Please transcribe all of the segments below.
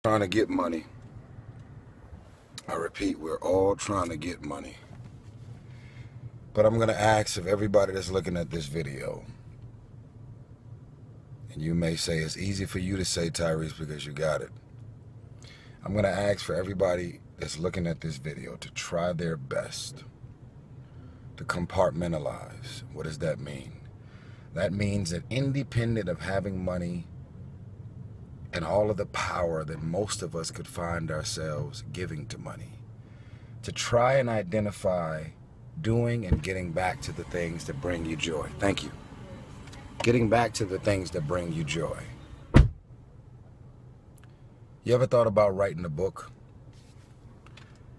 Trying to get money. I repeat, we're all trying to get money. But I'm going to ask of everybody that's looking at this video, and you may say it's easy for you to say, Tyrese, because you got it. I'm going to ask for everybody that's looking at this video to try their best to compartmentalize. What does that mean? That means that independent of having money and all of the power that most of us could find ourselves giving to money, to try and identify doing and getting back to the things that bring you joy. Thank you. Getting back to the things that bring you joy. You ever thought about writing a book?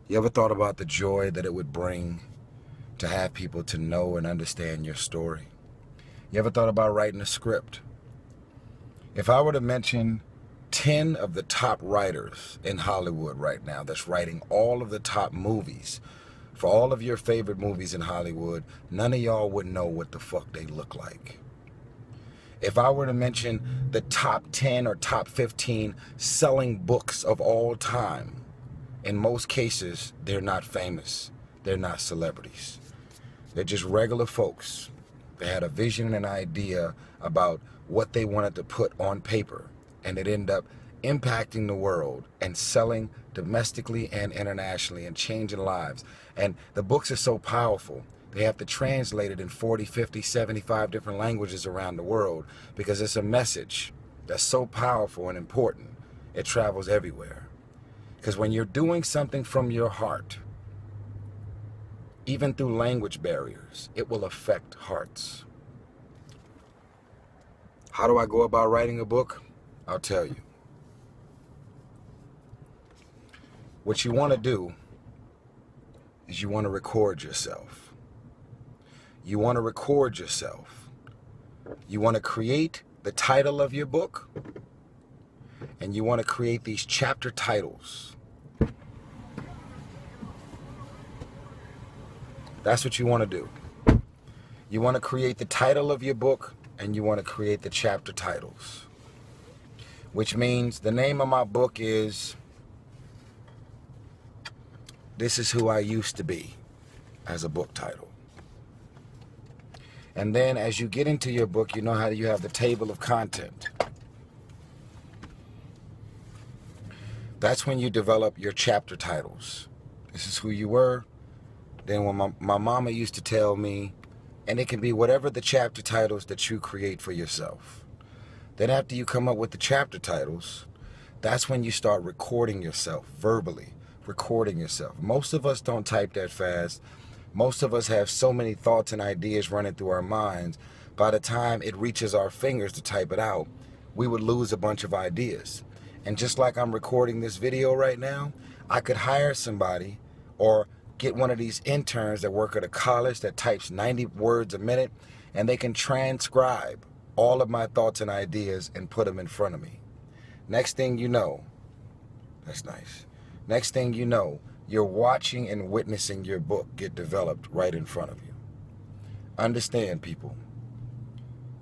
You ever thought about the joy that it would bring to have people to know and understand your story? You ever thought about writing a script? If I were to mention 10 of the top writers in Hollywood right now that's writing all of the top movies for all of your favorite movies in Hollywood, none of y'all would know what the fuck they look like. If I were to mention the top 10 or top 15 selling books of all time, in most cases, they're not famous. They're not celebrities. They're just regular folks. They had a vision and an idea about what they wanted to put on paper, and it ended up impacting the world and selling domestically and internationally and changing lives. And the books are so powerful, they have to translate it in 40, 50, 75 different languages around the world because it's a message that's so powerful and important, it travels everywhere. Because when you're doing something from your heart, even through language barriers, it will affect hearts. How do I go about writing a book? I'll tell you. What you want to do is you want to record yourself. You want to record yourself. You want to create the title of your book, and you want to create these chapter titles. That's what you want to do. You want to create the title of your book, and you want to create the chapter titles. Which means the name of my book is This Is Who I Used to Be, as a book title. And then as you get into your book, you know how you have the table of content. That's when you develop your chapter titles. This is who you were. Then when my mama used to tell me, and it can be whatever the chapter titles that you create for yourself. Then after you come up with the chapter titles, that's when you start recording yourself, verbally recording yourself. Most of us don't type that fast. Most of us have so many thoughts and ideas running through our minds. By the time it reaches our fingers to type it out, we would lose a bunch of ideas. And just like I'm recording this video right now, I could hire somebody or get one of these interns that work at a college that types 90 words a minute, and they can transcribe all of my thoughts and ideas and put them in front of me. Next thing you know, that's nice. Next thing you know, you're watching and witnessing your book get developed right in front of you. Understand, people,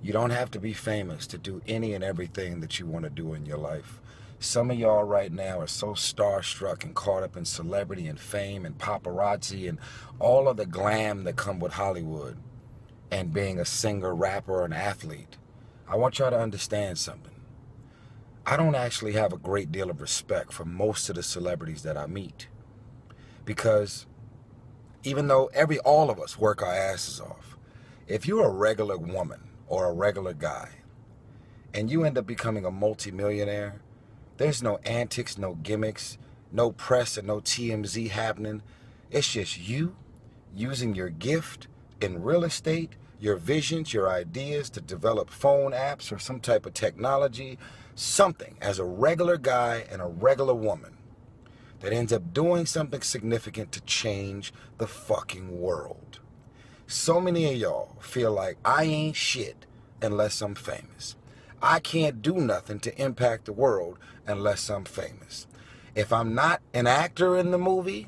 you don't have to be famous to do any and everything that you want to do in your life. Some of y'all right now are so starstruck and caught up in celebrity and fame and paparazzi and all of the glam that come with Hollywood and being a singer, rapper, or an athlete. I want y'all to understand something. I don't actually have a great deal of respect for most of the celebrities that I meet. Because even though all of us work our asses off, if you're a regular woman or a regular guy and you end up becoming a multimillionaire, there's no antics, no gimmicks, no press and no TMZ happening. It's just you using your gift in real estate, your visions, your ideas to develop phone apps or some type of technology, something as a regular guy and a regular woman that ends up doing something significant to change the fucking world. So many of y'all feel like I ain't shit unless I'm famous. I can't do nothing to impact the world unless I'm famous. If I'm not an actor in the movie,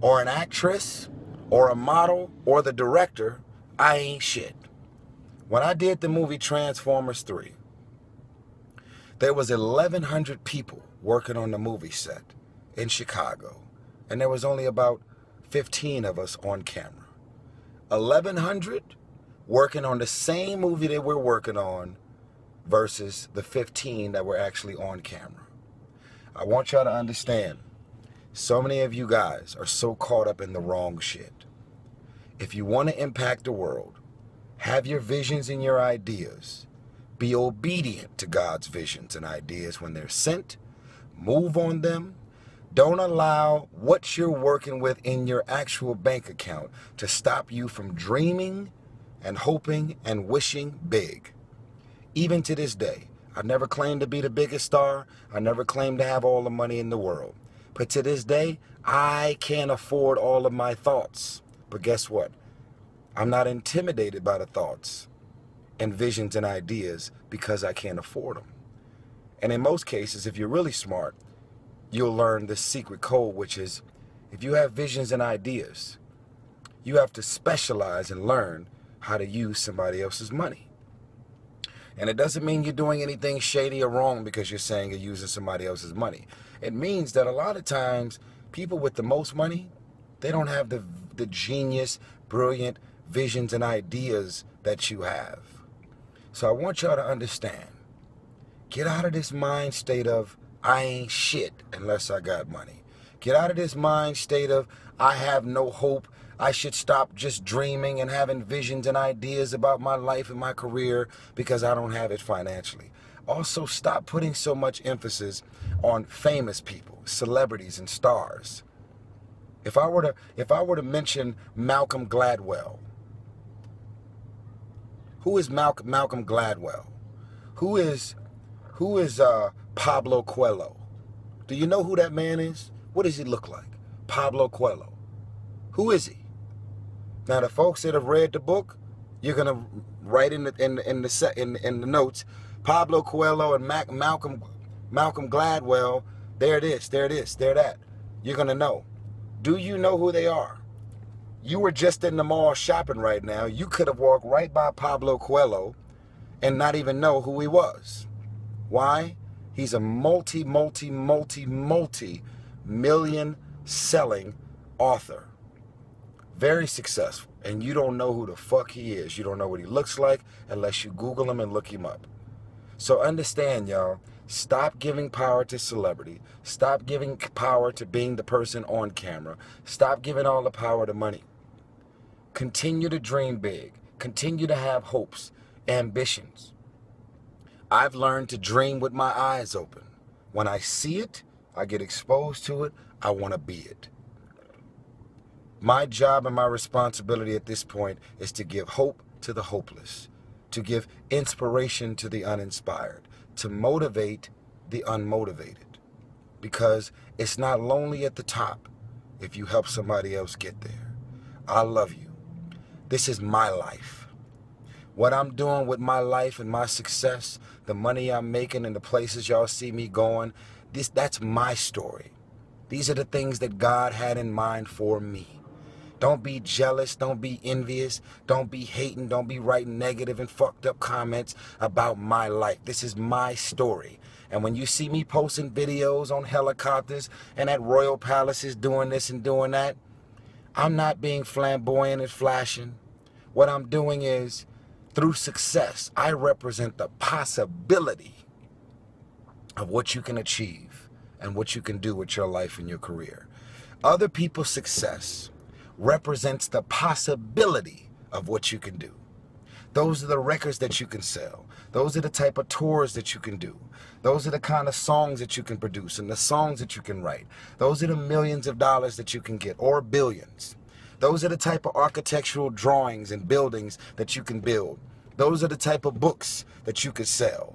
or an actress, or a model, or the director, I ain't shit. When I did the movie Transformers 3, There was 1,100 people working on the movie set in Chicago, and there was only about 15 of us on camera. 1,100 working on the same movie that we're working on versus the 15 that were actually on camera. I want y'all to understand, so many of you guys are so caught up in the wrong shit. If you want to impact the world, have your visions and your ideas. Be obedient to God's visions and ideas when they're sent. Move on them. Don't allow what you're working with in your actual bank account to stop you from dreaming and hoping and wishing big. Even to this day, I never claimed to be the biggest star. I never claimed to have all the money in the world. But to this day, I can't afford all of my thoughts. But guess what? I'm not intimidated by the thoughts and visions and ideas because I can't afford them. And in most cases, if you're really smart, you'll learn the secret code, which is if you have visions and ideas, you have to specialize and learn how to use somebody else's money. And it doesn't mean you're doing anything shady or wrong because you're saying you're using somebody else's money. It means that a lot of times people with the most money, they don't have the genius, brilliant visions and ideas that you have. So I want y'all to understand, get out of this mind state of I ain't shit unless I got money. Get out of this mind state of I have no hope. I should stop just dreaming and having visions and ideas about my life and my career because I don't have it financially. Also, stop putting so much emphasis on famous people, celebrities and stars. If I were to mention Malcolm Gladwell, who is Malcolm Gladwell? Who is Pablo Coelho? Do you know who that man is? What does he look like? Pablo Coelho. Who is he? Now, the folks that have read the book, you're gonna write in the notes, Pablo Coelho and Malcolm Gladwell. There it is. There that. You're gonna know. Do you know who they are? You were just in the mall shopping right now. You could have walked right by Pablo Coelho and not even know who he was. Why? He's a multi-million selling author. Very successful. And you don't know who the fuck he is. You don't know what he looks like unless you Google him and look him up. So understand, y'all, stop giving power to celebrity. Stop giving power to being the person on camera. Stop giving all the power to money. Continue to dream big. Continue to have hopes, ambitions. I've learned to dream with my eyes open. When I see it, I get exposed to it, I want to be it. My job and my responsibility at this point is to give hope to the hopeless, to give inspiration to the uninspired, to motivate the unmotivated. Because it's not lonely at the top if you help somebody else get there. I love you. This is my life. What I'm doing with my life and my success, the money I'm making and the places y'all see me going, that's my story. These are the things that God had in mind for me. Don't be jealous. Don't be envious. Don't be hating. Don't be writing negative and fucked up comments about my life. This is my story. And when you see me posting videos on helicopters and at royal palaces doing this and doing that, I'm not being flamboyant and flashing. What I'm doing is, through success, I represent the possibility of what you can achieve and what you can do with your life and your career. Other people's success represents the possibility of what you can do. Those are the records that you can sell. Those are the type of tours that you can do. Those are the kind of songs that you can produce and the songs that you can write. Those are the millions of dollars that you can get, or billions. Those are the type of architectural drawings and buildings that you can build. Those are the type of books that you could sell.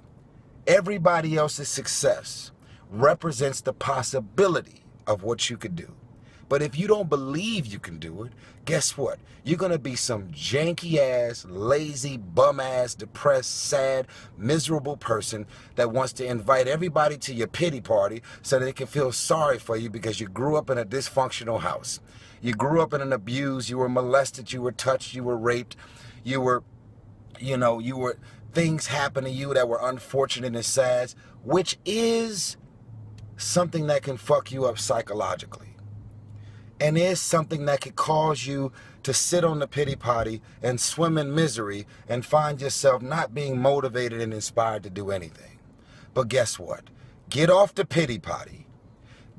Everybody else's success represents the possibility of what you could do. But if you don't believe you can do it, guess what? You're going to be some janky-ass, lazy, bum-ass, depressed, sad, miserable person that wants to invite everybody to your pity party so they can feel sorry for you because you grew up in a dysfunctional house. You grew up in an abuse. You were molested. You were touched. You were raped. You were things happen to you that were unfortunate and sad, which is something that can fuck you up psychologically. And is something that could cause you to sit on the pity potty and swim in misery and find yourself not being motivated and inspired to do anything. But guess what? Get off the pity potty.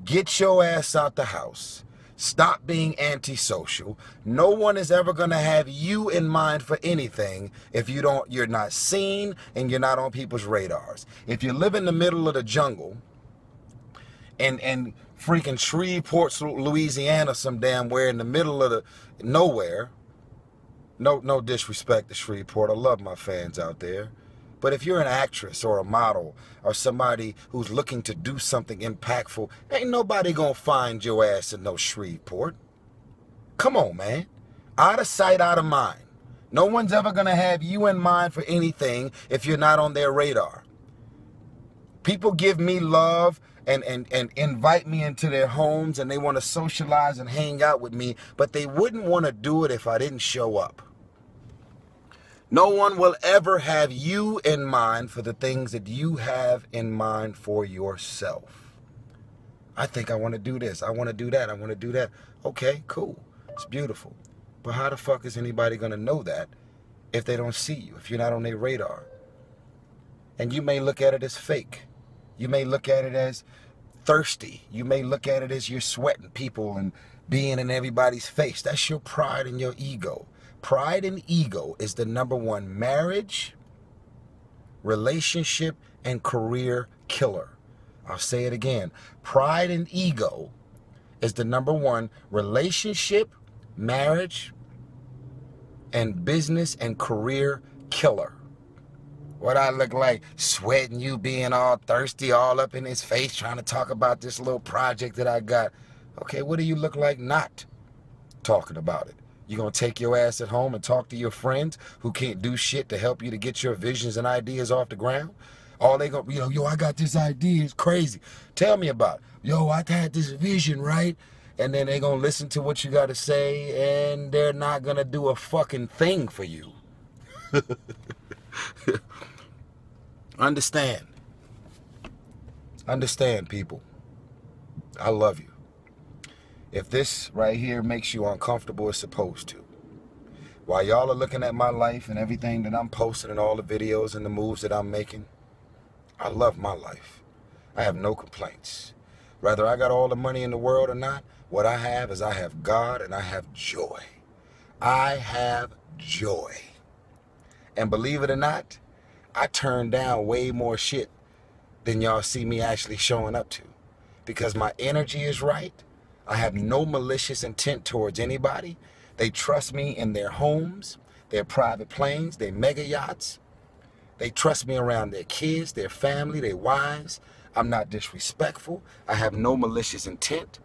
Get your ass out the house. Stop being antisocial. No one is ever going to have you in mind for anything if you're not seen and you're not on people's radars. If you live in the middle of the jungle and freaking Shreveport, Louisiana, some damn where in the middle of the nowhere. No disrespect to Shreveport. I love my fans out there. But if you're an actress or a model or somebody who's looking to do something impactful, ain't nobody gonna find your ass in no Shreveport. Come on, man. Out of sight, out of mind. No one's ever gonna have you in mind for anything if you're not on their radar. People give me love and invite me into their homes, and they want to socialize and hang out with me, but they wouldn't want to do it if I didn't show up. No one will ever have you in mind for the things that you have in mind for yourself. I think I want to do this. I want to do that. I want to do that. Okay, cool. It's beautiful. But how the fuck is anybody going to know that if they don't see you, if you're not on their radar? And you may look at it as fake. You may look at it as thirsty. You may look at it as you're sweating people and being in everybody's face. That's your pride and your ego. Pride and ego is the #1 marriage, relationship, and career killer. I'll say it again. Pride and ego is the #1 relationship, marriage, and business and career killer. What I look like, sweating, you being all thirsty, all up in his face, trying to talk about this little project that I got. Okay, what do you look like not talking about it? You gonna take your ass at home and talk to your friends who can't do shit to help you to get your visions and ideas off the ground? All they gonna, yo, I got this idea, it's crazy. Tell me about it. Yo, I had this vision, right? And then they gonna listen to what you gotta say, and they're not gonna do a fucking thing for you. Understand. Understand, people. I love you. If this right here makes you uncomfortable, it's supposed to. While y'all are looking at my life and everything that I'm posting and all the videos and the moves that I'm making, I love my life. I have no complaints. Whether I got all the money in the world or not, what I have is I have God and I have joy. I have joy. And believe it or not, I turn down way more shit than y'all see me actually showing up to. Because my energy is right. I have no malicious intent towards anybody. They trust me in their homes, their private planes, their mega yachts. They trust me around their kids, their family, their wives. I'm not disrespectful. I have no malicious intent.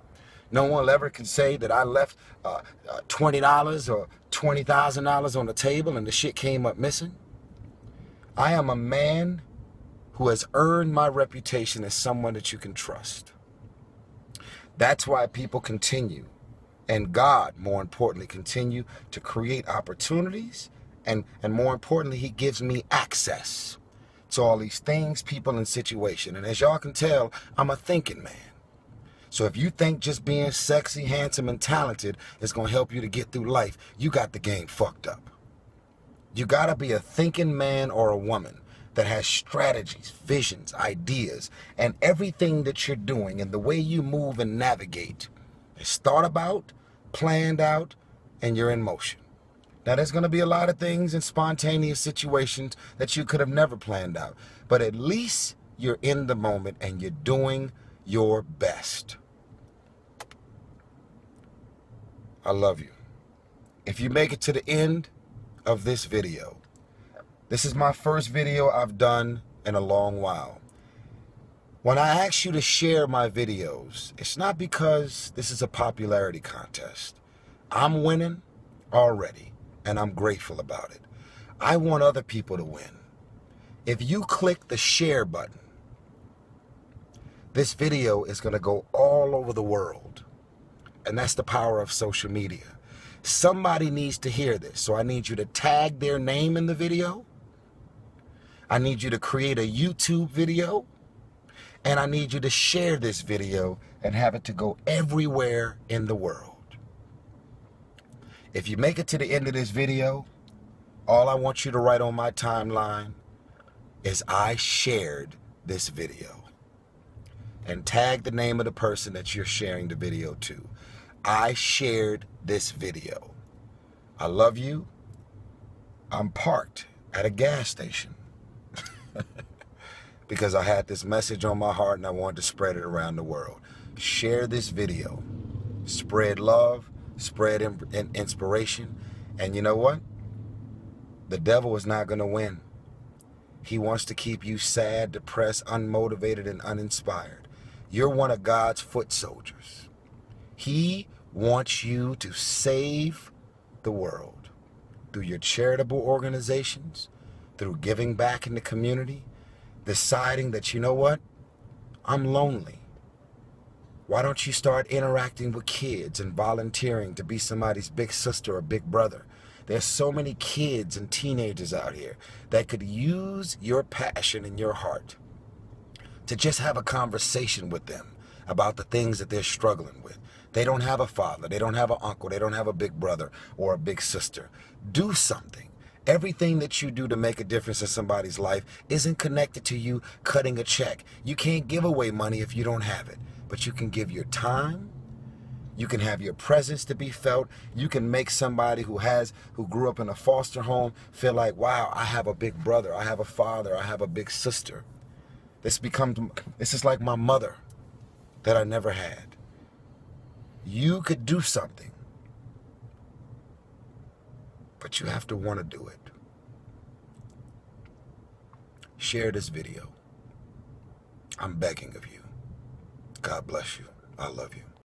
No one ever can say that I left $20 or $20,000 on the table and the shit came up missing. I am a man who has earned my reputation as someone that you can trust. That's why people continue, and God, more importantly, continue to create opportunities, and more importantly, he gives me access to all these things, people, and situations. And as y'all can tell, I'm a thinking man. So if you think just being sexy, handsome, and talented is going to help you to get through life, you got the game fucked up. You got to be a thinking man or a woman that has strategies, visions, ideas, and everything that you're doing and the way you move and navigate is thought about, planned out, and you're in motion. Now, there's going to be a lot of things in spontaneous situations that you could have never planned out, but at least you're in the moment and you're doing your best. I love you. If you make it to the end of this video, this is my first video I've done in a long while. When I ask you to share my videos, it's not because this is a popularity contest. I'm winning already, and I'm grateful about it. I want other people to win. If you click the share button, this video is going to go all over the world. And that's the power of social media. Somebody needs to hear this, so I need you to tag their name in the video. I need you to create a YouTube video, and I need you to share this video and have it to go everywhere in the world. If you make it to the end of this video, all I want you to write on my timeline is I shared this video. And tag the name of the person that you're sharing the video to. I shared this video. I love you. I'm parked at a gas station because I had this message on my heart and I wanted to spread it around the world. Share this video. Spread love, spread inspiration. And you know what? The devil is not going to win. He wants to keep you sad, depressed, unmotivated, and uninspired. You're one of God's foot soldiers. He wants you to save the world through your charitable organizations, through giving back in the community, deciding that, you know what, I'm lonely. Why don't you start interacting with kids and volunteering to be somebody's big sister or big brother? There's so many kids and teenagers out here that could use your passion and your heart to just have a conversation with them about the things that they're struggling with. They don't have a father, they don't have an uncle, they don't have a big brother or a big sister. Do something. Everything that you do to make a difference in somebody's life isn't connected to you cutting a check. You can't give away money if you don't have it, but you can give your time. You can have your presence to be felt. You can make somebody who grew up in a foster home feel like, wow, I have a big brother, I have a father, I have a big sister. This is like my mother that I never had. You could do something, but you have to want to do it. Share this video. I'm begging of you. God bless you. I love you.